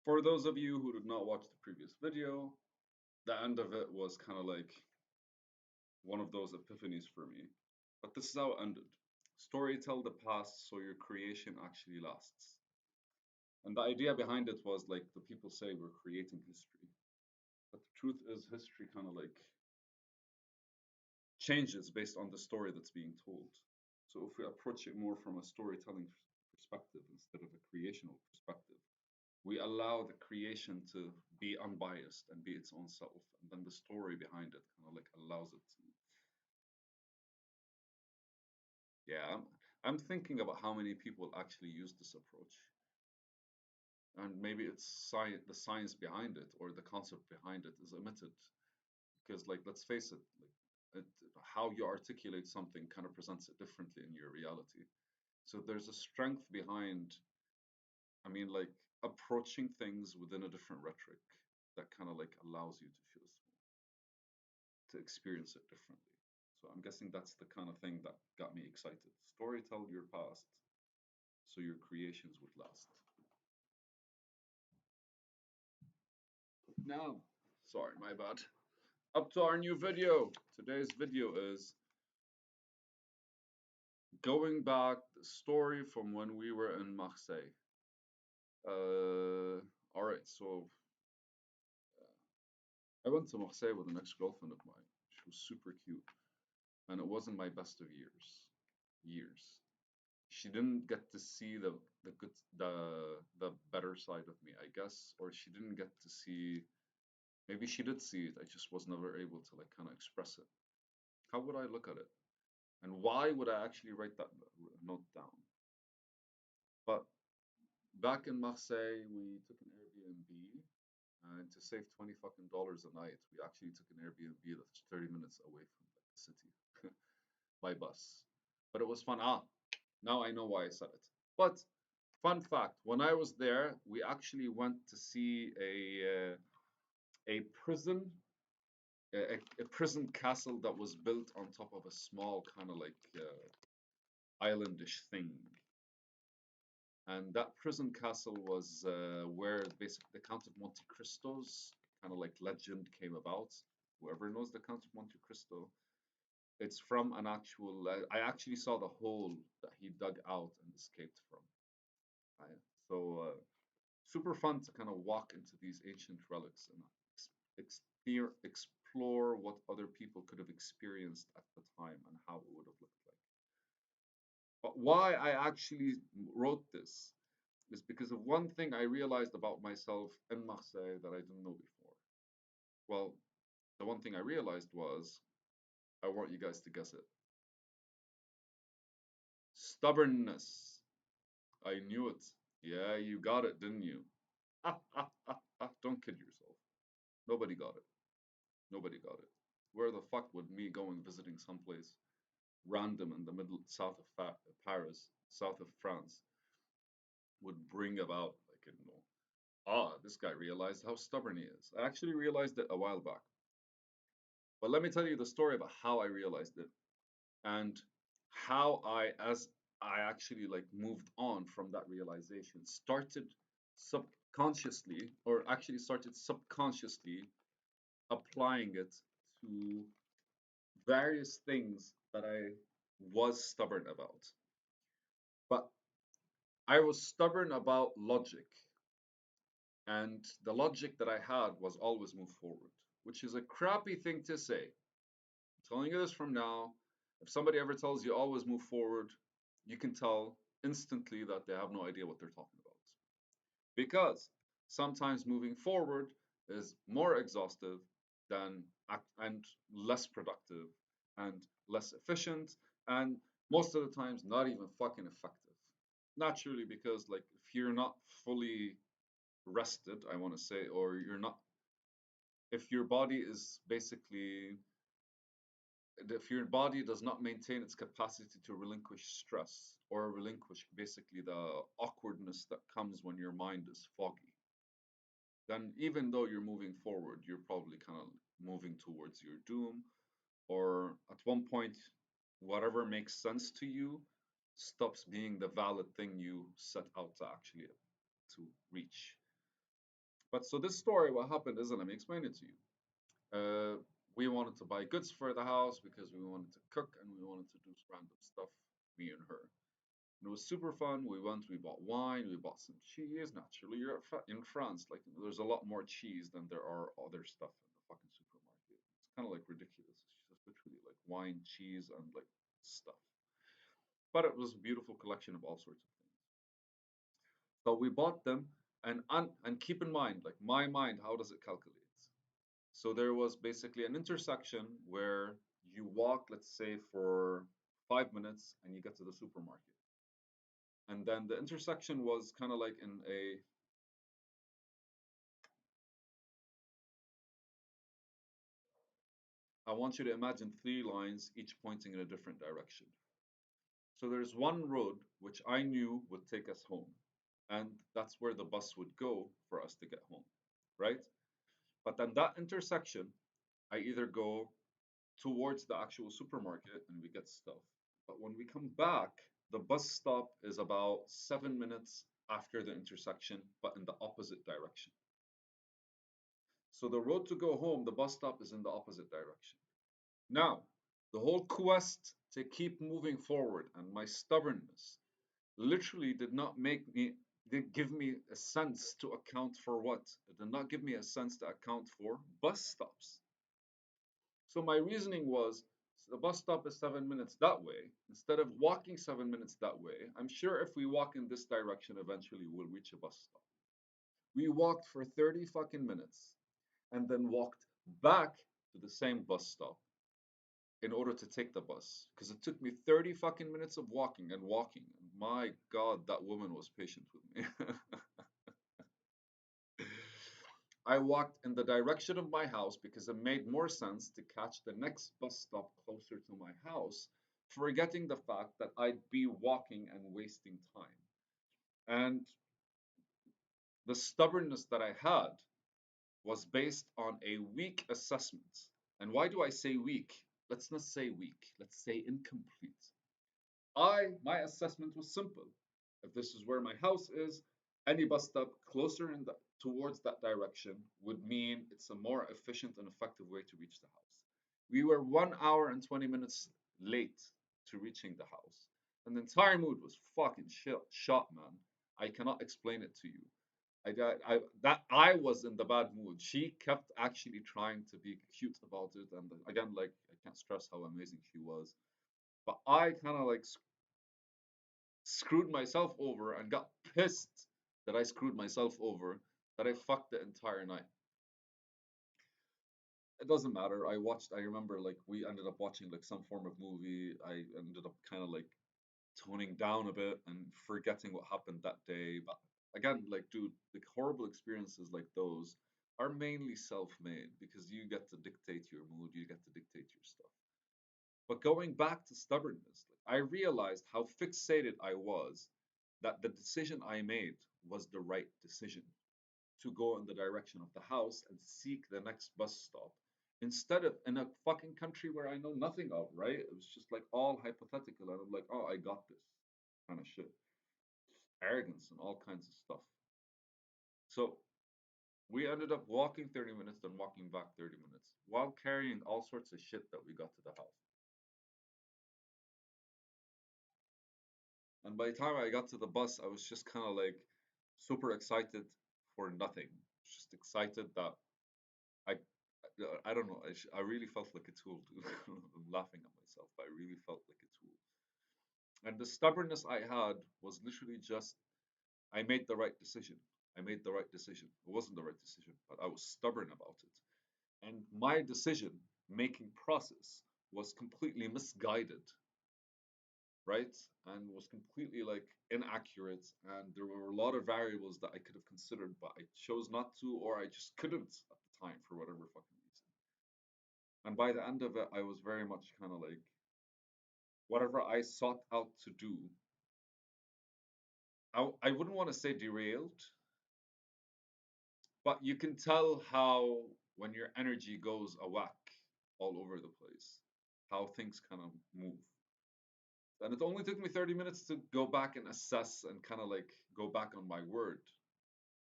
For those of you who did not watch the previous video, the end of it was kind of like one of those epiphanies for me. But this is how it ended. Story tell the past so your creation actually lasts. And the idea behind it was like the people say we're creating history. But the truth is, history kind of like changes based on the story that's being told. So if we approach it more from a storytelling perspective instead of a creational perspective, we allow the creation to be unbiased and be its own self, and then the story behind it kind of like allows it to. Yeah, I'm thinking about how many people actually use this approach, and maybe it's the science behind it or the concept behind it is omitted because, like, let's face it, like, how you articulate something kind of presents it differently in your reality. So there's a strength behind, I mean, like approaching things within a different rhetoric that kind of like allows you to feel small, to experience it differently. So I'm guessing that's the kind of thing that got me excited. Story tell your past so your creations would last. Now, sorry, my bad. Up to our new video. Today's video is going back the story from when we were in Marseille. All right, so I went to Marseille with an ex-girlfriend of mine. She was super cute, and it wasn't my best of years. Years. She didn't get to see the good the better side of me, I guess, or she didn't get to see. Maybe she did see it. I just was never able to like kind of express it. How would I look at it, and why would I actually write that note down? But back in Marseille, we took an Airbnb, and to save 20 fucking dollars a night, we actually took an Airbnb that's 30 minutes away from like, the city by bus. But it was fun. Ah, now I know why I said it. But fun fact: when I was there, we actually went to see a prison, a prison castle that was built on top of a small kind of like islandish thing. And that prison castle was where basically the Count of Monte Cristo's kind of like legend came about. Whoever knows the Count of Monte Cristo, it's from an actual. I actually saw the hole that he dug out and escaped from. Right? So super fun to kind of walk into these ancient relics and explore what other people could have experienced at the time and how it would have looked like. But why I actually wrote this is because of one thing I realized about myself in Marseille that I didn't know before. Well, the one thing I realized was I want you guys to guess it. Stubbornness. I knew it. Yeah, you got it, didn't you? Don't kid yourself. Nobody got it. Nobody got it. Where the fuck would me going visiting someplace random in the middle south of Paris, south of France, would bring about like this guy realized how stubborn he is. I actually realized it a while back. But let me tell you the story about how I realized it and how as I actually like moved on from that realization, started subconsciously, or actually started subconsciously applying it to various things that I was stubborn about. But I was stubborn about logic, and the logic that I had was always move forward, which is a crappy thing to say. I'm telling you this from now. If somebody ever tells you always move forward, you can tell instantly that they have no idea what they're talking about. Because sometimes moving forward is more exhaustive than and less productive and less efficient and most of the times not even fucking effective. Naturally, because like if you're not fully rested, I want to say, or you're not, if your body is basically, if your body does not maintain its capacity to relinquish stress or relinquish basically the awkwardness that comes when your mind is foggy, then even though you're moving forward, you're probably kind of moving towards your doom, or at one point, whatever makes sense to you stops being the valid thing you set out to actually to reach. But so this story, what happened is, let me explain it to you. We wanted to buy goods for the house because we wanted to cook and we wanted to do random stuff, me and her. And it was super fun. We went, we bought wine, we bought some cheese. Naturally, you're in France, like there's a lot more cheese than there are other stuff in the fucking supermarket. It's kind of like ridiculous. It's just literally like wine, cheese, and like stuff. But it was a beautiful collection of all sorts of things. So we bought them, and keep in mind, like my mind, how does it calculate? So there was basically an intersection where you walk, let's say, for 5 minutes and you get to the supermarket. And then the intersection was kind of like in a, I want you to imagine three lines, each pointing in a different direction. So there's one road which I knew would take us home. And that's where the bus would go for us to get home, right? But then that intersection, I either go towards the actual supermarket and we get stuff. But when we come back, the bus stop is about 7 minutes after the intersection, but in the opposite direction. So the road to go home, the bus stop is in the opposite direction. Now, the whole quest to keep moving forward and my stubbornness literally did not make me, did give me a sense to account for what? It did not give me a sense to account for bus stops. So my reasoning was the bus stop is 7 minutes that way. Instead of walking 7 minutes that way, I'm sure if we walk in this direction, eventually we'll reach a bus stop. We walked for 30 fucking minutes and then walked back to the same bus stop in order to take the bus because it took me 30 fucking minutes of walking and walking. My God, that woman was patient with me. I walked in the direction of my house because it made more sense to catch the next bus stop closer to my house, forgetting the fact that I'd be walking and wasting time. And the stubbornness that I had was based on a weak assessment. And why do I say weak? Let's not say weak, let's say incomplete. My assessment was simple. If this is where my house is, any bus stop closer towards that direction would mean it's a more efficient and effective way to reach the house. We were 1 hour and 20 minutes late to reaching the house. And the entire mood was fucking shot, man. I cannot explain it to you. I was in the bad mood. She kept actually trying to be cute about it, and again, like I can't stress how amazing she was. But I kind of like screwed myself over and got pissed that I screwed myself over, that I fucked the entire night. It doesn't matter. I remember like we ended up watching like some form of movie. I ended up kind of like toning down a bit and forgetting what happened that day. But again, like, dude, like horrible experiences like those are mainly self made because you get to dictate your mood, you get to dictate your stuff. But going back to stubbornness, like, I realized how fixated I was that the decision I made was the right decision to go in the direction of the house and seek the next bus stop instead of in a fucking country where I know nothing of, right? It was just like all hypothetical. And I'm like, oh, I got this kind of shit. Arrogance and all kinds of stuff. So we ended up walking 30 minutes, then walking back 30 minutes while carrying all sorts of shit that we got to the house. And by the time I got to the bus, I was just kind of like super excited for nothing. Just excited that I, I don't know. I really felt like a tool. I'm laughing at myself, but I really felt like a tool. And the stubbornness I had was literally just I made the right decision. I made the right decision. It wasn't the right decision, but I was stubborn about it. And my decision making process was completely misguided, right? And was completely like inaccurate. And there were a lot of variables that I could have considered, but I chose not to, or I just couldn't at the time for whatever fucking reason. And by the end of it, I was very much kind of like, whatever I sought out to do, I wouldn't want to say derailed, but you can tell how when your energy goes a whack all over the place, how things kind of move. And it only took me 30 minutes to go back and assess and kind of like go back on my word.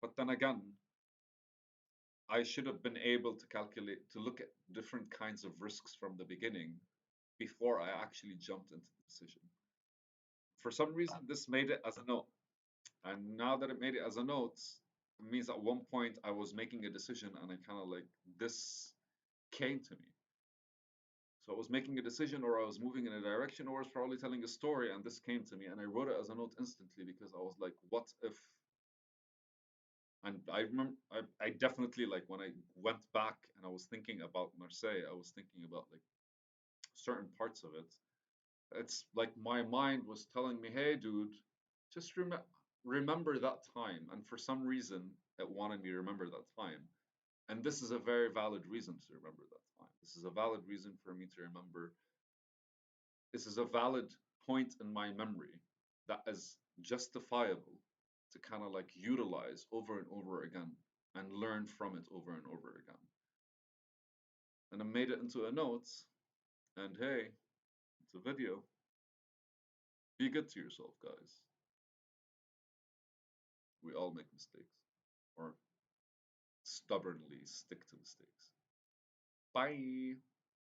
But then again, I should have been able to calculate, to look at different kinds of risks from the beginning before I actually jumped into the decision. For some reason, this made it as a note. And now that it made it as a note, it means at one point I was making a decision and I kind of like, this came to me. So I was making a decision or I was moving in a direction or I was probably telling a story and this came to me and I wrote it as a note instantly because I was like, what if? And I remember, I definitely like when I went back and I was thinking about Marseille, I was thinking about like certain parts of it. It's like my mind was telling me, hey, dude, just remember that time. And for some reason, it wanted me to remember that time. And this is a very valid reason to remember that time. This is a valid reason for me to remember. This is a valid point in my memory that is justifiable to kind of like utilize over and over again and learn from it over and over again. And I made it into a note, and hey, it's a video. Be good to yourself, guys. We all make mistakes or stubbornly stick to mistakes. Bye.